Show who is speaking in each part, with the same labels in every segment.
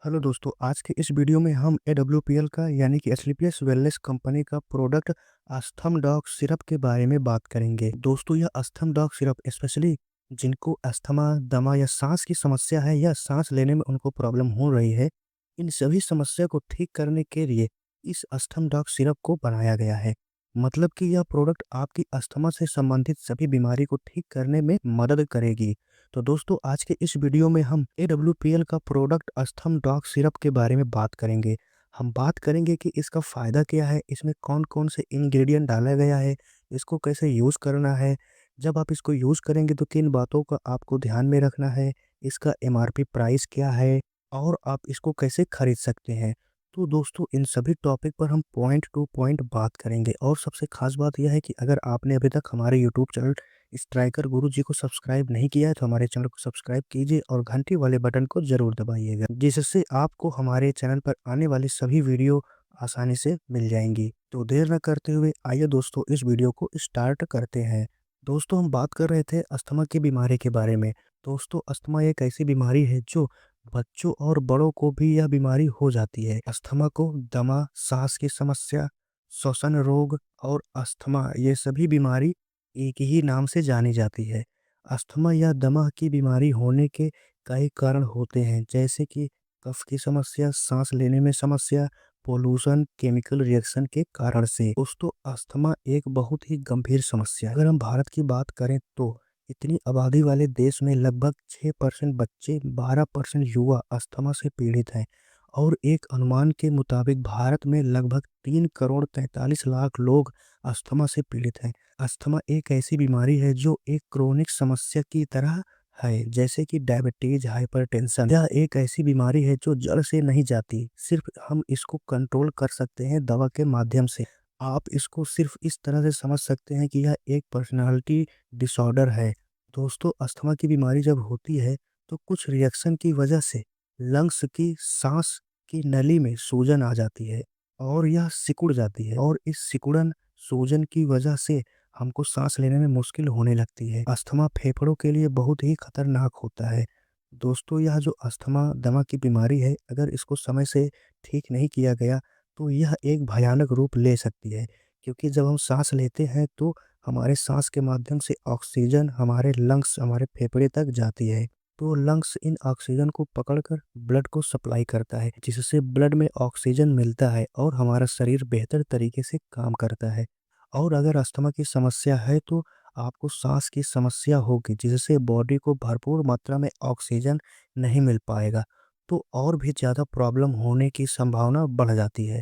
Speaker 1: Hello दोस्तों, आज के इस वीडियो में हम एडब्ल्यूपीएल का यानी कि एस्क्लेपियस वेलनेस कंपनी का प्रोडक्ट अस्थम डॉग सिरप के बारे में बात करेंगे। दोस्तों, यह अस्थम डॉग सिरप स्पेशली जिनको अस्थमा, दमा या सांस की समस्या है या सांस लेने में उनको प्रॉब्लम हो रही है, इन सभी समस्या को ठीक करने के लिए इस अस्थम डॉग सिरप को बनाया गया है। मतलब कि यह प्रोडक्ट आपकी अस्थमा से संबंधित सभी बीमारी को ठीक करने में मदद करेगी। तो दोस्तों, आज के इस वीडियो में हम एडब्ल्यूपीएल का प्रोडक्ट अस्थम डॉग सिरप के बारे में बात करेंगे। हम बात करेंगे कि इसका फ़ायदा क्या है, इसमें कौन-कौन से इंग्रेडिएंट डाला गया है, इसको कैसे यूज़ करना है, जब आप इसको यूज़ करेंगे तो किन बातों का आपको ध्यान में रखना है, इसका एमआरपी प्राइस क्या है और आप इसको कैसे खरीद सकते हैं। तो दोस्तों, इन सभी टॉपिक पर हम पॉइंट टू पॉइंट बात करेंगे और सबसे ख़ास बात यह है कि अगर आपने अभी तक हमारे यूट्यूब चैनल स्ट्राइकर गुरु जी को सब्सक्राइब नहीं किया है तो हमारे चैनल को सब्सक्राइब कीजिए और घंटी वाले बटन को जरूर दबाइएगा, जिससे आपको हमारे चैनल पर आने वाली सभी वीडियो आसानी से मिल जाएंगी। तो देर न करते हुए आइए दोस्तों, इस वीडियो को स्टार्ट करते हैं। दोस्तों, हम बात कर रहे थे अस्थमा की बीमारी के बारे में। दोस्तों, अस्थमा एक ऐसी बीमारी है जो बच्चों और बड़ों को भी यह बीमारी हो जाती है। अस्थमा को दमा, सांस की समस्या, श्वसन रोग और अस्थमा ये सभी बीमारी एक ही नाम से जानी जाती है। अस्थमा या दमा की बीमारी होने के कई कारण होते हैं, जैसे कि कफ की समस्या, सांस लेने में समस्या, पोल्यूशन, केमिकल रिएक्शन के कारण से। दोस्तों, अस्थमा एक बहुत ही गंभीर समस्या है। अगर हम भारत की बात करें तो इतनी आबादी वाले देश में लगभग 6% बच्चे, 12% युवा अस्थमा से पीड़ित हैं और एक अनुमान के मुताबिक भारत में लगभग 3 करोड़ 43 लाख लोग अस्थमा से पीड़ित हैं। अस्थमा एक ऐसी बीमारी है जो एक क्रोनिक समस्या की तरह है, जैसे कि डायबिटीज, हाइपरटेंशन। यह एक ऐसी बीमारी है जो जड़ से नहीं जाती, सिर्फ हम इसको कंट्रोल कर सकते हैं दवा के माध्यम से। आप इसको सिर्फ इस तरह से समझ सकते हैं कि यह एक पर्सनालिटी डिसऑर्डर है। दोस्तों, अस्थमा की बीमारी जब होती है तो कुछ रिएक्शन की वजह से लंग्स की सांस की नली में सूजन आ जाती है और यह सिकुड़ जाती है और इस सिकुड़न सूजन की वजह से हमको सांस लेने में मुश्किल होने लगती है। अस्थमा फेफड़ों के लिए बहुत ही खतरनाक होता है। दोस्तों, यह जो अस्थमा दमा की बीमारी है, अगर इसको समय से ठीक नहीं किया गया तो यह एक भयानक रूप ले सकती है, क्योंकि जब हम सांस लेते हैं तो हमारे सांस के माध्यम से ऑक्सीजन हमारे लंग्स, हमारे फेफड़े तक जाती है। तो लंग्स इन ऑक्सीजन को पकड़कर ब्लड को सप्लाई करता है, जिससे ब्लड में ऑक्सीजन मिलता है और हमारा शरीर बेहतर तरीके से काम करता है। और अगर अस्थमा की समस्या है तो आपको सांस की समस्या होगी, जिससे बॉडी को भरपूर मात्रा में ऑक्सीजन नहीं मिल पाएगा, तो और भी ज़्यादा प्रॉब्लम होने की संभावना बढ़ जाती है।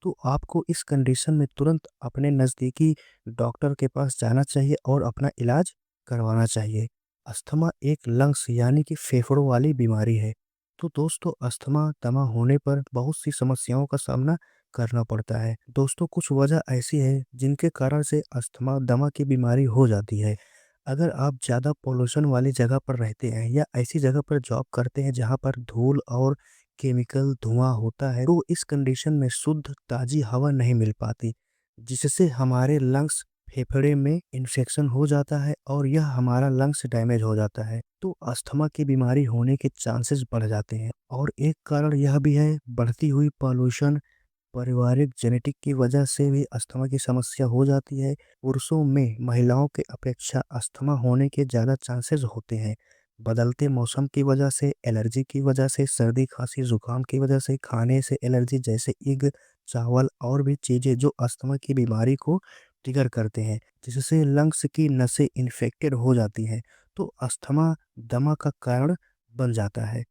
Speaker 1: तो आपको इस कंडीशन में तुरंत अपने नज़दीकी डॉक्टर के पास जाना चाहिए और अपना इलाज करवाना चाहिए। अस्थमा एक लंग्स यानी कि फेफड़ों वाली बीमारी है। तो दोस्तों, अस्थमा दमा होने पर बहुत सी समस्याओं का सामना करना पड़ता है। दोस्तों, कुछ वजह ऐसी है जिनके कारण से अस्थमा दमा की बीमारी हो जाती है। अगर आप ज़्यादा पोल्यूशन वाली जगह पर रहते हैं या ऐसी जगह पर जॉब करते हैं जहाँ पर धूल और केमिकल धुआं होता है, तो इस कंडीशन में शुद्ध ताज़ी हवा नहीं मिल पाती, जिससे हमारे लंग्स, फेफड़े में इन्फेक्शन हो जाता है और यह हमारा लंग्स डैमेज हो जाता है। तो अस्थमा की बीमारी होने के चांसेस बढ़ जाते हैं। और एक कारण यह भी है, बढ़ती हुई पॉल्यूशन, पारिवारिक जेनेटिक की वजह से भी अस्थमा की समस्या हो जाती है। पुरुषों में महिलाओं के अपेक्षा अस्थमा होने के ज़्यादा चांसेस होते हैं। बदलते मौसम की वजह से, एलर्जी की वजह से, सर्दी खांसी जुकाम की वजह से, खाने से एलर्जी जैसे ईग, चावल और भी चीज़ें जो अस्थमा की बीमारी को ट्रिगर करते हैं, जिससे लंग्स की नसें इन्फेक्टेड हो जाती हैं, तो अस्थमा दमा का कारण बन जाता है।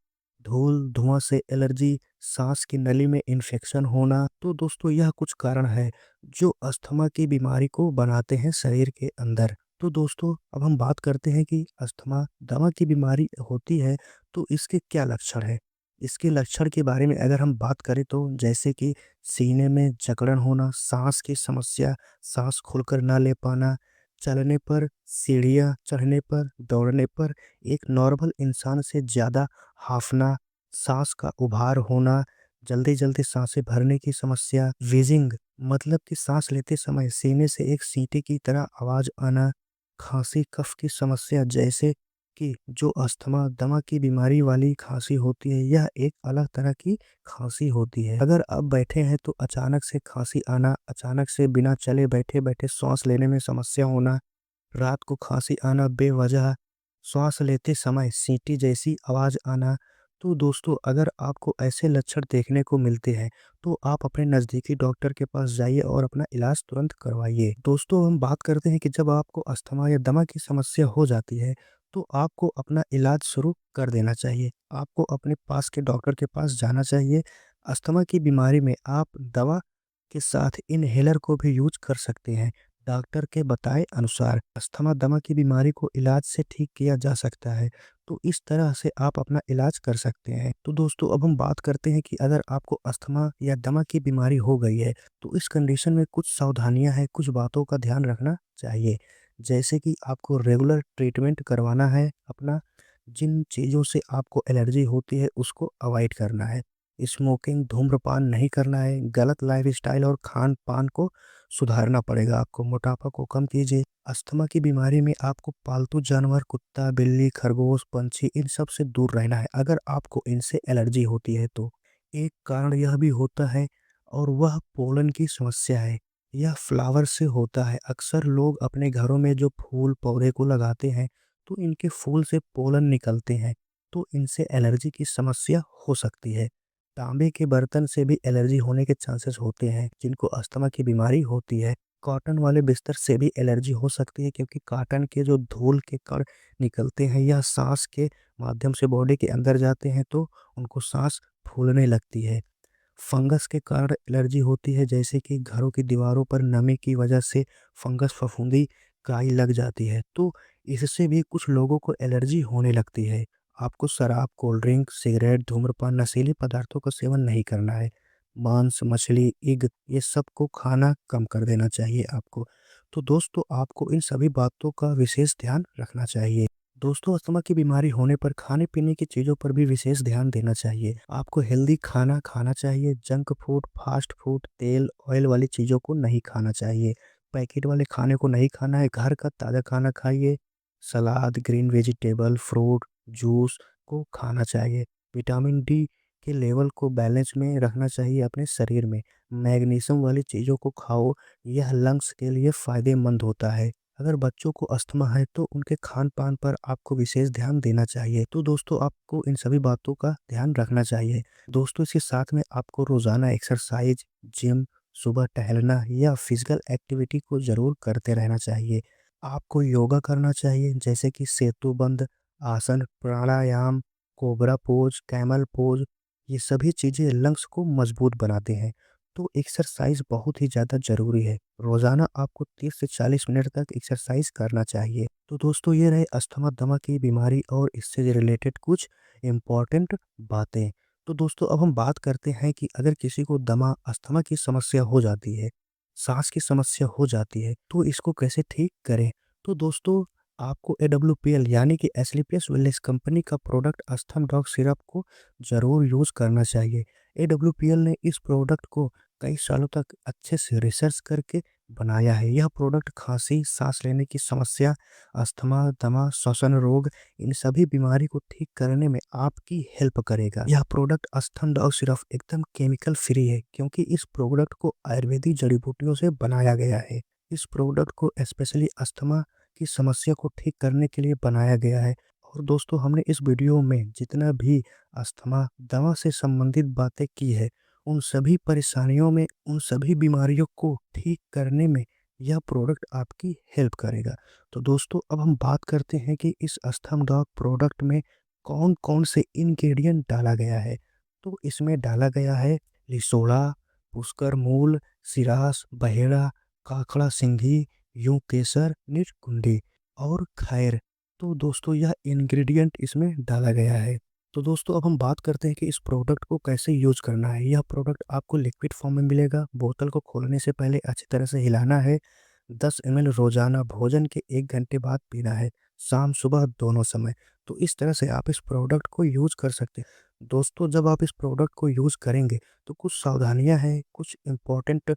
Speaker 1: धूल धुआं से एलर्जी, सांस की नली में इन्फेक्शन होना, तो दोस्तों यह कुछ कारण है जो अस्थमा की बीमारी को बनाते हैं शरीर के अंदर। तो दोस्तों, अब हम बात करते हैं कि अस्थमा दमा की बीमारी होती है तो इसके क्या लक्षण है। इसके लक्षण के बारे में अगर हम बात करें तो जैसे कि सीने में जकड़न होना, सांस की समस्या, सांस खुलकर ना ले पाना, चलने पर, सीढ़ियाँ चढ़ने पर, दौड़ने पर एक नॉर्मल इंसान से ज़्यादा हांफना, सांस का उभार होना, जल्दी-जल्दी साँसें भरने की समस्या, व्हीज़िंग मतलब कि सांस लेते समय सीने से एक सीटी की तरह आवाज़ आना, खाँसी, कफ की समस्या जैसे कि जो अस्थमा, दमा की बीमारी वाली खाँसी होती है, यह एक अलग तरह की खाँसी होती है। अगर आप बैठे हैं तो अचानक से खाँसी आना, अचानक से बिना चले बैठे-बैठे श्वास लेने में समस्या होना, रात को खाँसी आना बेवजह, श्वास लेते समय सीटी जैसी आवाज़ आना। तो दोस्तों, अगर आपको ऐसे लक्षण देखने को मिलते हैं, तो आप अपने नज़दीकी डॉक्टर के पास जाइए और अपना इलाज तुरंत करवाइए। दोस्तों, हम बात करते हैं कि जब आपको अस्थमा या दमा की समस्या हो जाती है, तो आपको अपना इलाज शुरू कर देना चाहिए। आपको अपने पास के डॉक्टर के पास जाना चाहिए। अस्थमा की बीमारी में आप दवा के साथ इनहेलर को भी यूज़ कर सकते हैं। डॉक्टर के बताए अनुसार अस्थमा दमा की बीमारी को इलाज से ठीक किया जा सकता है। तो इस तरह से आप अपना इलाज कर सकते हैं। तो दोस्तों, अब हम बात करते हैं कि अगर आपको अस्थमा या दमा की बीमारी हो गई है, तो इस कंडीशन में कुछ सावधानियां हैं, कुछ बातों का ध्यान रखना चाहिए। जैसे कि आपको रेगुलर ट्रीटमेंट करवाना है अपना, जिन चीज़ों से आपको एलर्जी होती है उसको अवॉइड करना है। स्मोकिंग, धूम्रपान नहीं करना है। गलत लाइफ़स्टाइल और खान-पान को सुधारना पड़ेगा आपको। मोटापा को कम कीजिए। अस्थमा की बीमारी में आपको पालतू जानवर, कुत्ता, बिल्ली, खरगोश, पंछी, इन सब से दूर रहना है अगर आपको इनसे एलर्जी होती है तो। एक कारण यह भी होता है और वह पोलन की समस्या है। यह फ्लावर से होता है। अक्सर लोग अपने घरों में जो फूल पौधे को लगाते हैं, तो इनके फूल से पोलन निकलते हैं, तो इनसे एलर्जी की समस्या हो सकती है। तांबे के बर्तन से भी एलर्जी होने के चांसेस होते हैं जिनको अस्थमा की बीमारी होती है। कॉटन वाले बिस्तर से भी एलर्जी हो सकती है क्योंकि कॉटन के जो धूल के कण निकलते हैं या सांस के माध्यम से बॉडी के अंदर जाते हैं, तो उनको सांस फूलने लगती है। फंगस के कारण एलर्जी होती है, जैसे कि घरों की दीवारों पर नमी की वजह से फंगस, फफूंदी, काई लग जाती है, तो इससे भी कुछ लोगों को एलर्जी होने लगती है। आपको शराब, कोल्ड ड्रिंक, सिगरेट, धूम्रपान, नशीले पदार्थों का सेवन नहीं करना है। मांस, मछली, इग, ये सब को खाना कम कर देना चाहिए आपको। तो दोस्तों, आपको इन सभी बातों का विशेष ध्यान रखना चाहिए। दोस्तों, अस्थमा की बीमारी होने पर खाने-पीने की चीज़ों पर भी विशेष ध्यान देना चाहिए। आपको हेल्दी खाना खाना चाहिए। जंक फूड, फास्ट फूड, तेल, ऑयल वाली चीज़ों को नहीं खाना चाहिए। पैकेट वाले खाने को नहीं खाना है। घर का ताज़ा खाना खाइए। सलाद, ग्रीन वेजिटेबल, फ्रूट, जूस को खाना चाहिए। विटामिन डी के लेवल को बैलेंस में रखना चाहिए अपने शरीर में। मैग्नीशियम वाली चीज़ों को खाओ, यह लंग्स के लिए फ़ायदेमंद होता है। अगर बच्चों को अस्थमा है तो उनके खान-पान पर आपको विशेष ध्यान देना चाहिए। तो दोस्तों, आपको इन सभी बातों का ध्यान रखना चाहिए। दोस्तों, इसके साथ में आपको रोज़ाना एक्सरसाइज, जिम, सुबह टहलना या फिज़िकल एक्टिविटी को ज़रूर करते रहना चाहिए। आपको योगा करना चाहिए, जैसे कि सेतुबंध आसन, प्राणायाम, कोबरा पोज़, कैमल पोज़, ये सभी चीज़ें लंग्स को मजबूत बनाते हैं। तो एक्सरसाइज़ बहुत ही ज़्यादा ज़रूरी है। रोज़ाना आपको 30 से 40 मिनट तक एक्सरसाइज़ करना चाहिए। तो दोस्तों, ये रहे अस्थमा दमा की बीमारी और इससे रिलेटेड कुछ इम्पोर्टेंट बातें। तो दोस्तों, अब हम बात करते हैं कि अगर किसी को दमा, अस्थमा की समस्या हो जाती है, साँस की समस्या हो जाती है, तो इसको कैसे ठीक करें? तो दोस्तों, आपको एडब्ल्यूपीएल यानी कि एस्क्लेपियस वेलनेस कंपनी का प्रोडक्ट अस्थम डॉग सिरप को ज़रूर यूज़ करना चाहिए। एडब्ल्यूपीएल ने इस प्रोडक्ट को कई सालों तक अच्छे से रिसर्च करके बनाया है। यह प्रोडक्ट खाँसी, साँस लेने की समस्या, अस्थमा, दमा, श्वसन रोग, इन सभी बीमारी को ठीक करने में आपकी हेल्प करेगा। यह प्रोडक्ट अस्थम डॉग सिरप एकदम केमिकल फ्री है क्योंकि इस प्रोडक्ट को आयुर्वेदिक जड़ी-बूटियों से बनाया गया है। इस प्रोडक्ट को स्पेशली अस्थमा की समस्या को ठीक करने के लिए बनाया गया है। और दोस्तों, हमने इस वीडियो में जितना भी अस्थमा, दमा से संबंधित बातें की है, उन सभी परेशानियों में, उन सभी बीमारियों को ठीक करने में यह प्रोडक्ट आपकी हेल्प करेगा। तो दोस्तों, अब हम बात करते हैं कि इस अस्थम डॉग प्रोडक्ट में कौन-कौन से इंग्रेडिएंट डाला गया है। तो इसमें डाला गया है लिसोड़ा, पुष्कर मूल, सिरास, बहेड़ा, काकड़ा सिंघी, यूं केसर, नीलकुंडी और खैर। तो दोस्तों, यह इंग्रेडिएंट इसमें डाला गया है। तो दोस्तों, अब हम बात करते हैं कि इस प्रोडक्ट को कैसे यूज़ करना है। यह प्रोडक्ट आपको लिक्विड फॉर्म में मिलेगा। बोतल को खोलने से पहले अच्छी तरह से हिलाना है। 10 एमएल रोज़ाना भोजन के 1 घंटे बाद पीना है, शाम सुबह दोनों समय। तो इस तरह से आप इस प्रोडक्ट को यूज़ कर सकते हैं। दोस्तों, जब आप इस प्रोडक्ट को यूज़ करेंगे तो कुछ सावधानियाँ हैं, कुछ इम्पोर्टेंट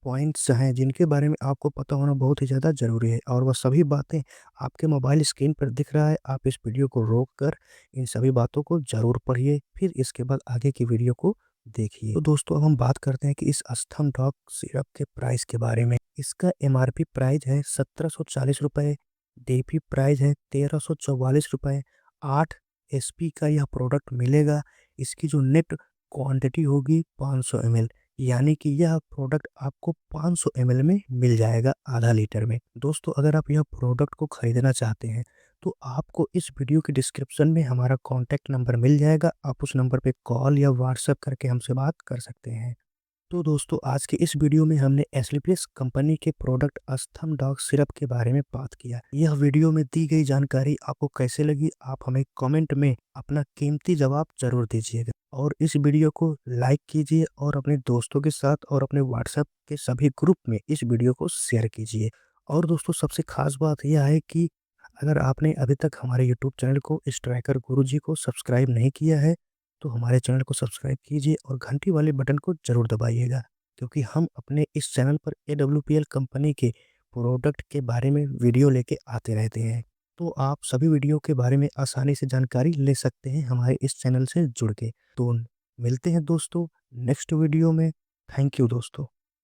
Speaker 1: पॉइंट्स हैं जिनके बारे में आपको पता होना बहुत ही ज़्यादा ज़रूरी है और वह सभी बातें आपके मोबाइल स्क्रीन पर दिख रहा है। आप इस वीडियो को रोक कर इन सभी बातों को ज़रूर पढ़िए, फिर इसके बाद आगे की वीडियो को देखिए। तो दोस्तों अब हम बात करते हैं कि इस अस्थम डॉग सिरप के प्राइस के बारे में। इसका एमआरपी प्राइस है 1740 रुपये, डीपी प्राइस है 1344 रुपये। 8 एसपी का यह प्रोडक्ट मिलेगा। इसकी जो नेट क्वांटिटी होगी 500 ml, यानी कि यह प्रोडक्ट आपको 500 ml में मिल जाएगा, आधा लीटर में। दोस्तों अगर आप यह प्रोडक्ट को खरीदना चाहते हैं तो आपको इस वीडियो के डिस्क्रिप्शन में हमारा कॉन्टैक्ट नंबर मिल जाएगा। आप उस नंबर पे कॉल या व्हाट्सएप करके हमसे बात कर सकते हैं। तो दोस्तों आज के इस वीडियो में हमने एस्क्लेपियस कंपनी के प्रोडक्ट अस्थम डॉग सिरप के बारे में बात किया। यह वीडियो में दी गई जानकारी आपको कैसे लगी, आप हमें कमेंट में अपना कीमती जवाब जरूर दीजिएगा और इस वीडियो को लाइक कीजिए और अपने दोस्तों के साथ और अपने व्हाट्सएप के सभी ग्रुप में इस वीडियो को शेयर कीजिए। और दोस्तों सबसे खास बात यह है कि अगर आपने अभी तक हमारे यूट्यूब चैनल को स्ट्राइकर गुरुजी को सब्सक्राइब नहीं किया है तो हमारे चैनल को सब्सक्राइब कीजिए और घंटी वाले बटन को ज़रूर दबाइएगा, क्योंकि हम अपने इस चैनल पर AWPL कंपनी के प्रोडक्ट के बारे में वीडियो लेके आते रहते हैं। तो आप सभी वीडियो के बारे में आसानी से जानकारी ले सकते हैं हमारे इस चैनल से जुड़ के। तो मिलते हैं दोस्तों नेक्स्ट वीडियो में। थैंक यू दोस्तों।